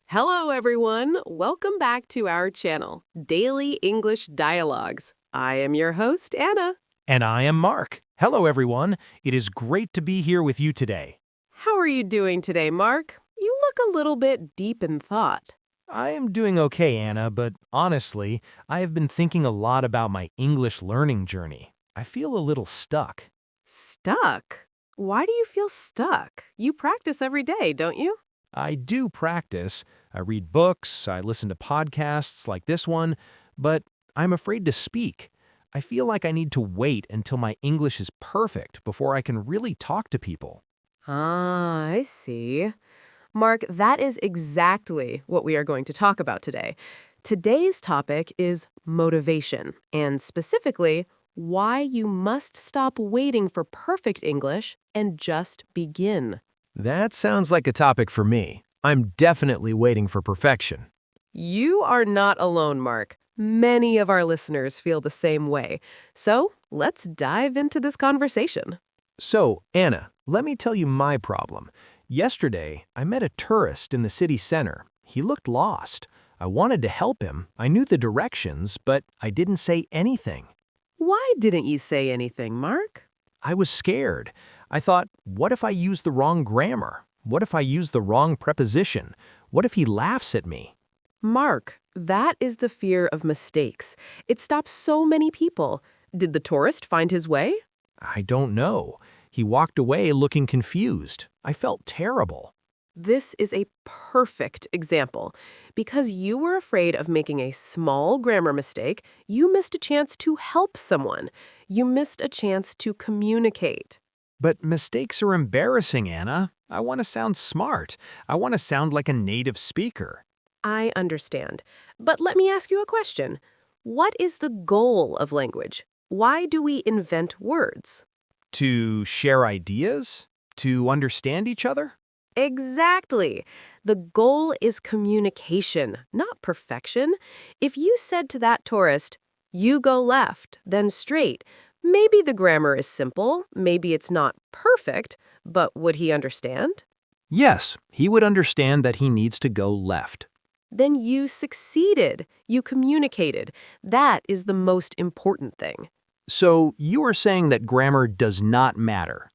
Hello, everyone. Welcome back to our channel, Daily English Dialogues. I am your host, Anna. And I am Mark. Hello, everyone. It is great to be here with you today. How are you doing today, Mark? You look a little bit deep in thought. I am doing okay, Anna, but honestly, I have been thinking a lot about my English learning journey. I feel a little stuck. Stuck? Why do you feel stuck? You practice every day, don't you? I do practice. I read books, I listen to podcasts like this one, but I'm afraid to speak. I feel like I need to wait until my English is perfect before I can really talk to people. Ah, I see. Mark, that is exactly what we are going to talk about today. Today's topic is motivation, and specifically, why you must stop waiting for perfect English and just begin. That sounds like a topic for me. I'm definitely waiting for perfection. You are not alone, Mark. Many of our listeners feel the same way. So let's dive into this conversation. So, Anna, let me tell you my problem. Yesterday, I met a tourist in the city center. He looked lost. I wanted to help him. I knew the directions, but I didn't say anything. Why didn't you say anything, Mark? I was scared. I thought, what if I use the wrong grammar? What if I use the wrong preposition? What if he laughs at me? Mark, that is the fear of mistakes. It stops so many people. Did the tourist find his way? I don't know. He walked away looking confused. I felt terrible. This is a perfect example. Because you were afraid of making a small grammar mistake, you missed a chance to help someone. You missed a chance to communicate. But mistakes are embarrassing, Anna. I want to sound smart. I want to sound like a native speaker. I understand. But let me ask you a question. What is the goal of language? Why do we invent words? To share ideas? To understand each other? Exactly. The goal is communication, not perfection. If you said to that tourist, you go left, then straight, maybe the grammar is simple, maybe it's not perfect, but would he understand? Yes, he would understand that he needs to go left. Then you succeeded. You communicated. That is the most important thing. So you are saying that grammar does not matter.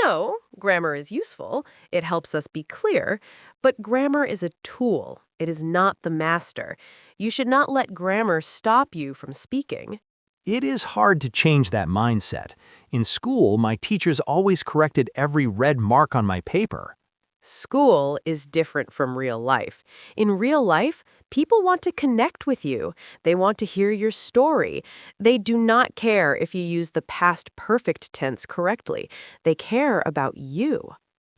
No, grammar is useful. It helps us be clear. But grammar is a tool. It is not the master. You should not let grammar stop you from speaking. It is hard to change that mindset. In school, my teachers always corrected every red mark on my paper. School is different from real life. In real life, people want to connect with you. They want to hear your story. They do not care if you use the past perfect tense correctly. They care about you.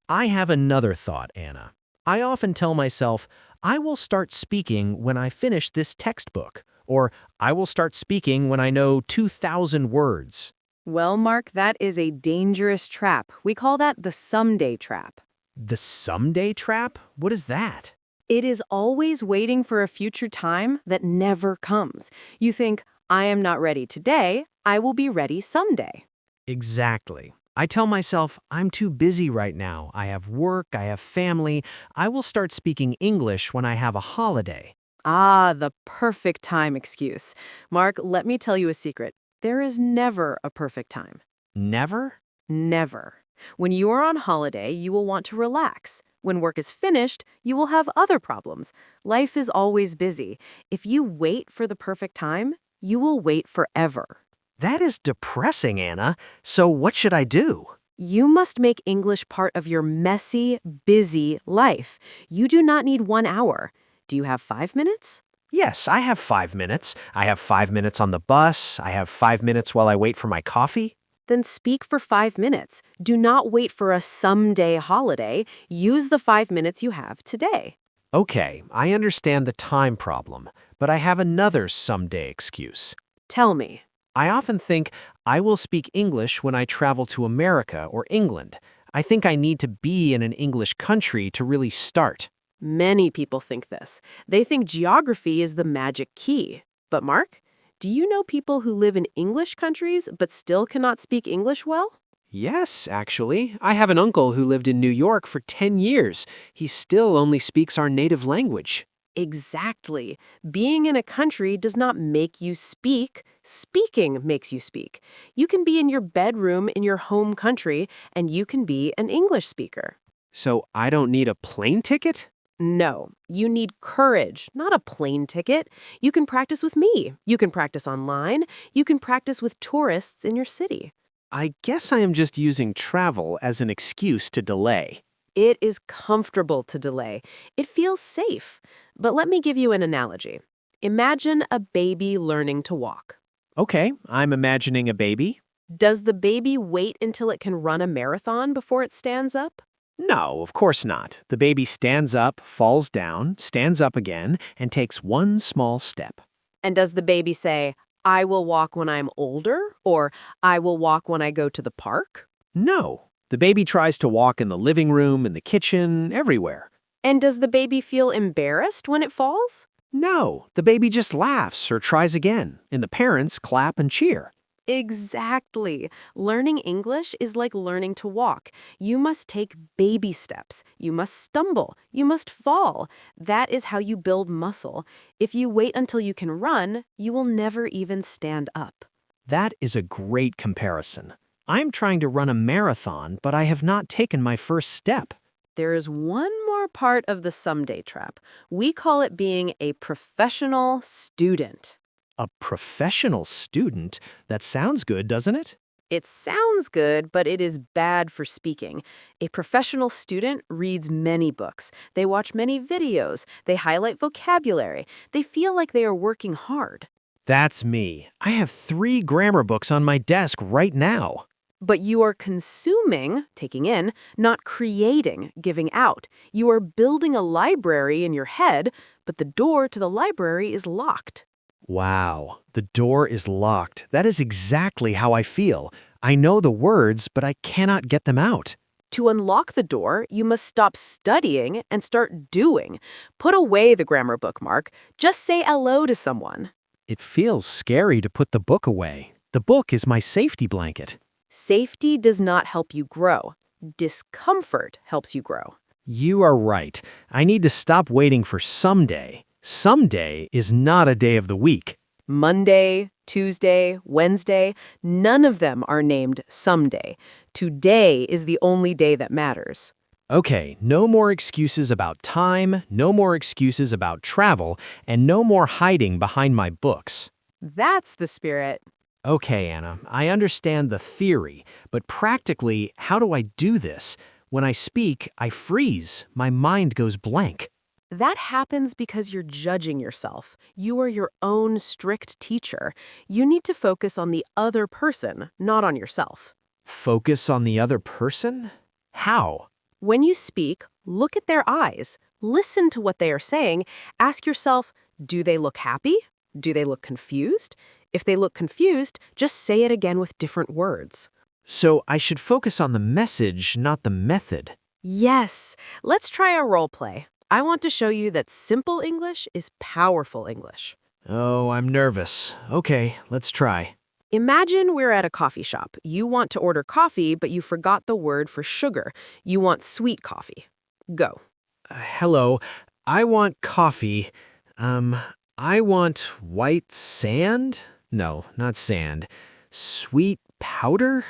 I have another thought, Anna. I often tell myself, I will start speaking when I finish this textbook, or I will start speaking when I know 2,000 words. Well, Mark, that is a dangerous trap. We call that the someday trap. The someday trap? What is that? It is always waiting for a future time that never comes. You think, I am not ready today, I will be ready someday. Exactly. I tell myself, I'm too busy right now. I have work, I have family. I will start speaking English when I have a holiday. Ah, the perfect time excuse. Mark, let me tell you a secret. There is never a perfect time. Never? Never. When you are on holiday, you will want to relax. When work is finished, you will have other problems. Life is always busy. If you wait for the perfect time, you will wait forever. That is depressing, Anna. So what should I do? You must make English part of your messy, busy life. You do not need 1 hour. Do you have 5 minutes? Yes, I have 5 minutes. I have 5 minutes on the bus. I have 5 minutes while I wait for my coffee. Then speak for 5 minutes. Do not wait for a someday holiday. Use the 5 minutes you have today. Okay, I understand the time problem, but I have another someday excuse. Tell me. I often think I will speak English when I travel to America or England. I think I need to be in an English country to really start. Many people think this. They think geography is the magic key. But Mark, do you know people who live in English countries but still cannot speak English well? Yes, actually. I have an uncle who lived in New York for 10 years. He still only speaks our native language. Exactly. Being in a country does not make you speak. Speaking makes you speak. You can be in your bedroom in your home country, and you can be an English speaker. So I don't need a plane ticket? No, you need courage, not a plane ticket. You can practice with me. You can practice online. You can practice with tourists in your city. I guess I am just using travel as an excuse to delay. It is comfortable to delay. It feels safe. But let me give you an analogy. Imagine a baby learning to walk. Okay, I'm imagining a baby. Does the baby wait until it can run a marathon before it stands up? No, of course not. The baby stands up, falls down, stands up again, and takes one small step. And does the baby say, I will walk when I'm older, or I will walk when I go to the park? No. The baby tries to walk in the living room, in the kitchen, everywhere. And does the baby feel embarrassed when it falls? No, the baby just laughs or tries again, and the parents clap and cheer. Exactly. Learning English is like learning to walk. You must take baby steps. You must stumble. You must fall. That is how you build muscle. If you wait until you can run, you will never even stand up. That is a great comparison. I'm trying to run a marathon, but I have not taken my first step. There is one more part of the someday trap. We call it being a professional student. A professional student? That sounds good, doesn't it? It sounds good, but it is bad for speaking. A professional student reads many books. They watch many videos. They highlight vocabulary. They feel like they are working hard. That's me. I have 3 grammar books on my desk right now. But you are consuming, taking in, not creating, giving out. You are building a library in your head, but the door to the library is locked. Wow, the door is locked. That is exactly how I feel. I know the words, but I cannot get them out. To unlock the door, you must stop studying and start doing. Put away the grammar bookmark. Just say hello to someone. It feels scary to put the book away. The book is my safety blanket. Safety does not help you grow. Discomfort helps you grow. You are right. I need to stop waiting for someday. Someday is not a day of the week. Monday, Tuesday, Wednesday, none of them are named someday. Today is the only day that matters. Okay, no more excuses about time, no more excuses about travel, and no more hiding behind my books. That's the spirit. Okay, Anna, I understand the theory, but practically, how do I do this? When I speak, I freeze. My mind goes blank. That happens because you're judging yourself. You are your own strict teacher. You need to focus on the other person, not on yourself. Focus on the other person? How? When you speak, look at their eyes. Listen to what they are saying. Ask yourself, do they look happy? Do they look confused? If they look confused, just say it again with different words. So I should focus on the message, not the method. Yes. Let's try a role play. I want to show you that simple English is powerful English. Oh, I'm nervous. Okay, let's try. Imagine we're at a coffee shop. You want to order coffee, but you forgot the word for sugar. You want sweet coffee. Go. Hello, I want coffee. I want white sand? No, not sand. Sweet powder?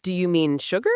Do you mean sugar?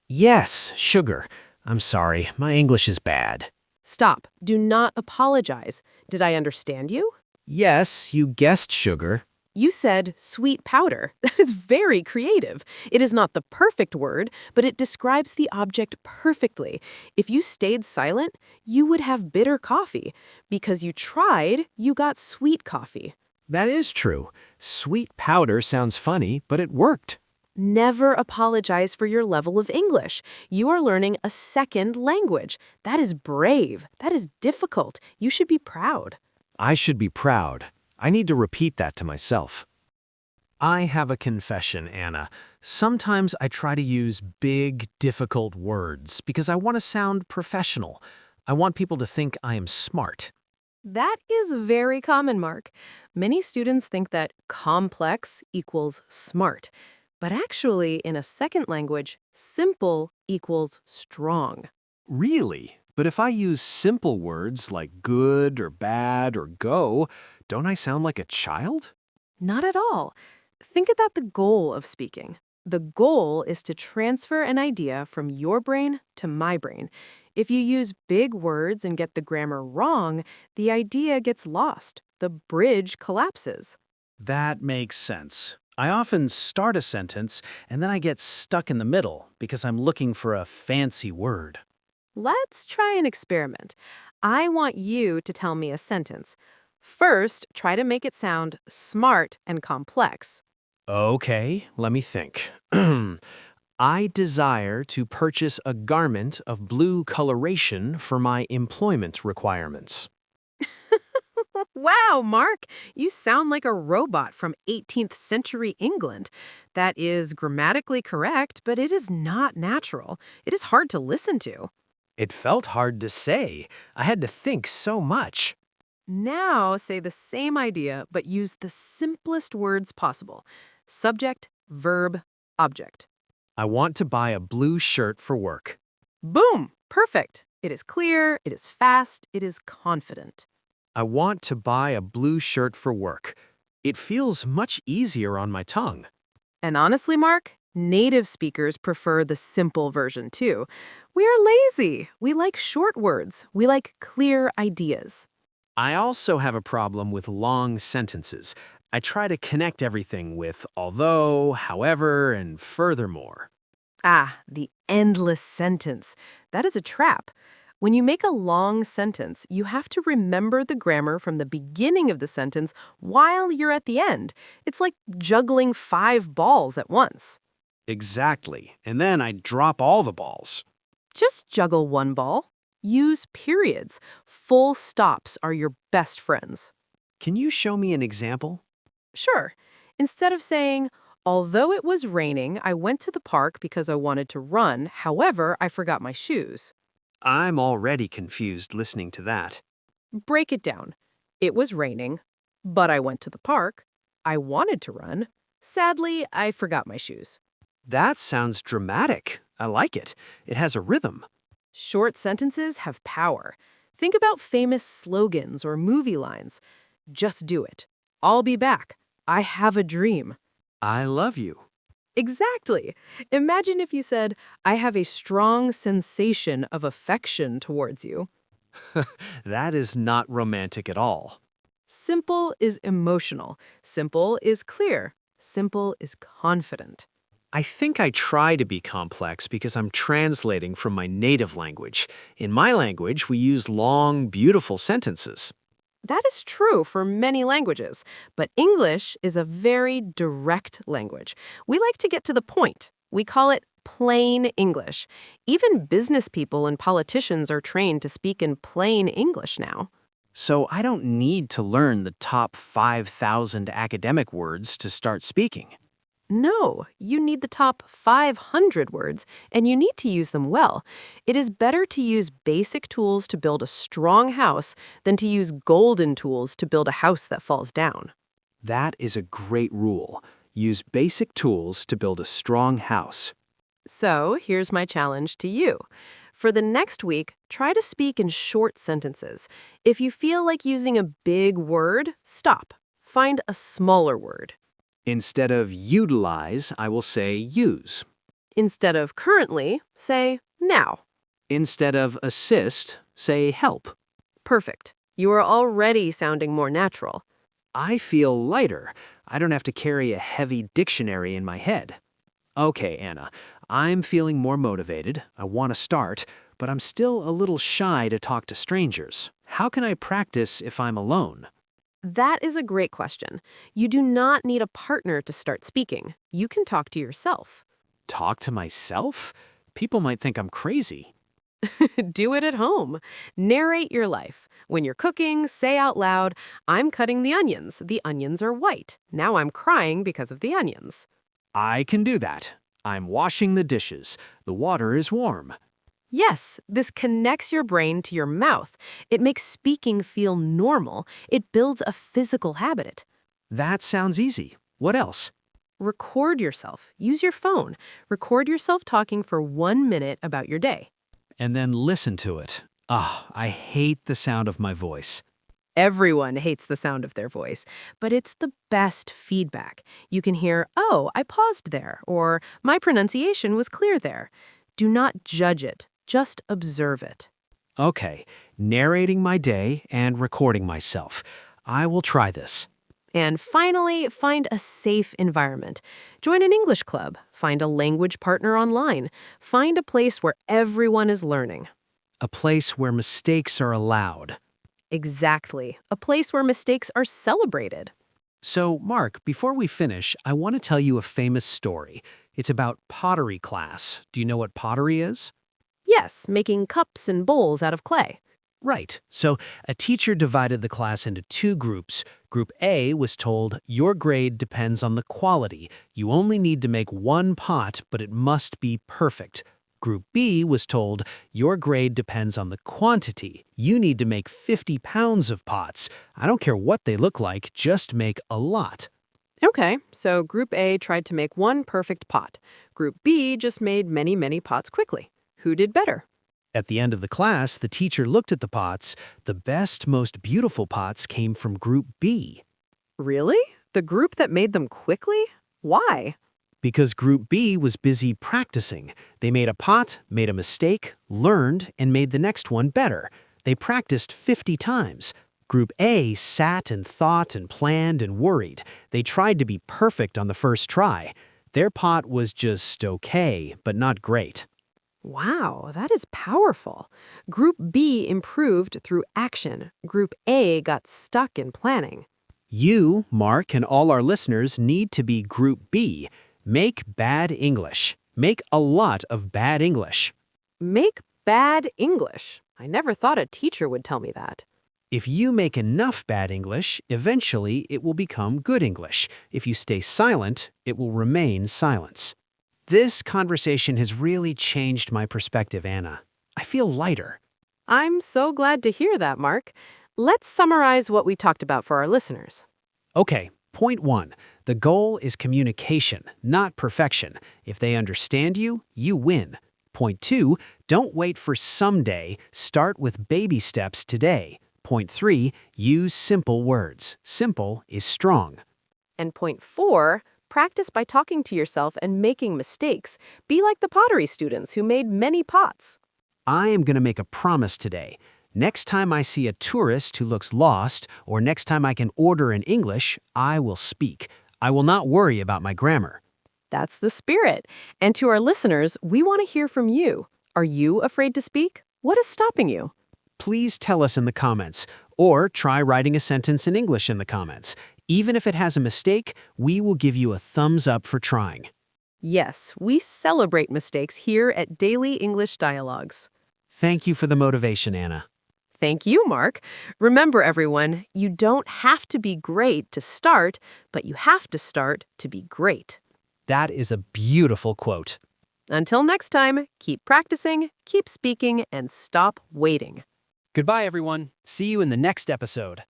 Yes, sugar. I'm sorry, my English is bad. Stop. Do not apologize. Did I understand you? Yes, you guessed sugar. You said sweet powder. That is very creative. It is not the perfect word, but it describes the object perfectly. If you stayed silent, you would have bitter coffee. Because you tried, you got sweet coffee. That is true. Sweet powder sounds funny, but it worked. Never apologize for your level of English. You are learning a second language. That is brave. That is difficult. You should be proud. I should be proud. I need to repeat that to myself. I have a confession, Anna. Sometimes I try to use big, difficult words because I want to sound professional. I want people to think I am smart. That is very common, Mark. Many students think that complex equals smart. But actually, in a second language, simple equals strong. Really? But if I use simple words like good or bad or go, don't I sound like a child? Not at all. Think about the goal of speaking. The goal is to transfer an idea from your brain to my brain. If you use big words and get the grammar wrong, the idea gets lost. The bridge collapses. That makes sense. I often start a sentence and then I get stuck in the middle because I'm looking for a fancy word. Let's try an experiment. I want you to tell me a sentence. First, try to make it sound smart and complex. Okay, let me think. I desire to purchase a garment of blue coloration for my employment requirements. Wow, Mark, you sound like a robot from 18th century England. That is grammatically correct, but it is not natural. It is hard to listen to. It felt hard to say. I had to think so much. Now say the same idea, but use the simplest words possible. Subject, verb, object. I want to buy a blue shirt for work. Boom! Perfect. It is clear, it is fast, it is confident. I want to buy a blue shirt for work. It feels much easier on my tongue. And honestly, Mark, native speakers prefer the simple version too. We are lazy. We like short words. We like clear ideas. I also have a problem with long sentences. I try to connect everything with although, however, and furthermore. Ah, the endless sentence. That is a trap. When you make a long sentence, you have to remember the grammar from the beginning of the sentence while you're at the end. It's like juggling 5 balls at once. Exactly. And then I drop all the balls. Just juggle one ball. Use periods. Full stops are your best friends. Can you show me an example? Sure. Instead of saying, although it was raining, I went to the park because I wanted to run. However, I forgot my shoes. I'm already confused listening to that. Break it down. It was raining, but I went to the park. I wanted to run. Sadly, I forgot my shoes. That sounds dramatic. I like it. It has a rhythm. Short sentences have power. Think about famous slogans or movie lines. Just do it. I'll be back. I have a dream. I love you. Exactly. Imagine if you said, I have a strong sensation of affection towards you. That is not romantic at all. Simple is emotional. Simple is clear. Simple is confident. I think I try to be complex because I'm translating from my native language. In my language, we use long, beautiful sentences. That is true for many languages, but English is a very direct language. We like to get to the point. We call it plain English. Even business people and politicians are trained to speak in plain English now. So I don't need to learn the top 5,000 academic words to start speaking. No, you need the top 500 words, and you need to use them well. It is better to use basic tools to build a strong house than to use golden tools to build a house that falls down. That is a great rule. Use basic tools to build a strong house. So, here's my challenge to you. For the next week, try to speak in short sentences. If you feel like using a big word, stop. Find a smaller word. Instead of utilize, I will say use. Instead of currently, say now. Instead of assist, say help. Perfect. You are already sounding more natural. I feel lighter. I don't have to carry a heavy dictionary in my head. Okay, Anna, I'm feeling more motivated. I want to start, but I'm still a little shy to talk to strangers. How can I practice if I'm alone? That is a great question. You do not need a partner to start speaking. You can talk to yourself. Talk to myself? People might think I'm crazy. Do it at home. Narrate your life. When you're cooking, say out loud, I'm cutting the onions. The onions are white. Now I'm crying because of the onions. I can do that. I'm washing the dishes. The water is warm. Yes, this connects your brain to your mouth. It makes speaking feel normal. It builds a physical habit. That sounds easy. What else? Record yourself. Use your phone. Record yourself talking for 1 minute about your day. And then listen to it. I hate the sound of my voice. Everyone hates the sound of their voice, but it's the best feedback. You can hear, oh, I paused there, or my pronunciation was clear there. Do not judge it, just observe it. Okay, narrating my day and recording myself. I will try this. And finally, find a safe environment. Join an English club. Find a language partner online. Find a place where everyone is learning. A place where mistakes are allowed. Exactly. A place where mistakes are celebrated. So, Mark, before we finish, I want to tell you a famous story. It's about pottery class. Do you know what pottery is? Yes, making cups and bowls out of clay. Right. So, a teacher divided the class into two groups. Group A was told, your grade depends on the quality. You only need to make one pot, but it must be perfect. Group B was told, your grade depends on the quantity. You need to make 50 pounds of pots. I don't care what they look like, just make a lot. Okay, so Group A tried to make one perfect pot. Group B just made many, many pots quickly. Who did better? At the end of the class, the teacher looked at the pots. The best, most beautiful pots came from Group B. Really? The group that made them quickly? Why? Because Group B was busy practicing. They made a pot, made a mistake, learned, and made the next one better. They practiced 50 times. Group A sat and thought and planned and worried. They tried to be perfect on the first try. Their pot was just okay, but not great. Wow, that is powerful. Group B improved through action. Group A got stuck in planning. You, Mark, and all our listeners need to be Group B. Make bad English. Make a lot of bad English. Make bad English. I never thought a teacher would tell me that. If you make enough bad English, eventually it will become good English. If you stay silent, it will remain silence. This conversation has really changed my perspective, Anna. I feel lighter. I'm so glad to hear that, Mark. Let's summarize what we talked about for our listeners. Okay, point 1. The goal is communication, not perfection. If they understand you, you win. Point 2. Don't wait for someday. Start with baby steps today. Point 3. Use simple words. Simple is strong. And point 4, practice by talking to yourself and making mistakes. Be like the pottery students who made many pots. I am going to make a promise today. Next time I see a tourist who looks lost, or next time I can order in English, I will speak. I will not worry about my grammar. That's the spirit. And to our listeners, we want to hear from you. Are you afraid to speak? What is stopping you? Please tell us in the comments, or try writing a sentence in English in the comments. Even if it has a mistake, we will give you a thumbs up for trying. Yes, we celebrate mistakes here at Daily English Dialogues. Thank you for the motivation, Anna. Thank you, Mark. Remember, everyone, you don't have to be great to start, but you have to start to be great. That is a beautiful quote. Until next time, keep practicing, keep speaking, and stop waiting. Goodbye, everyone. See you in the next episode.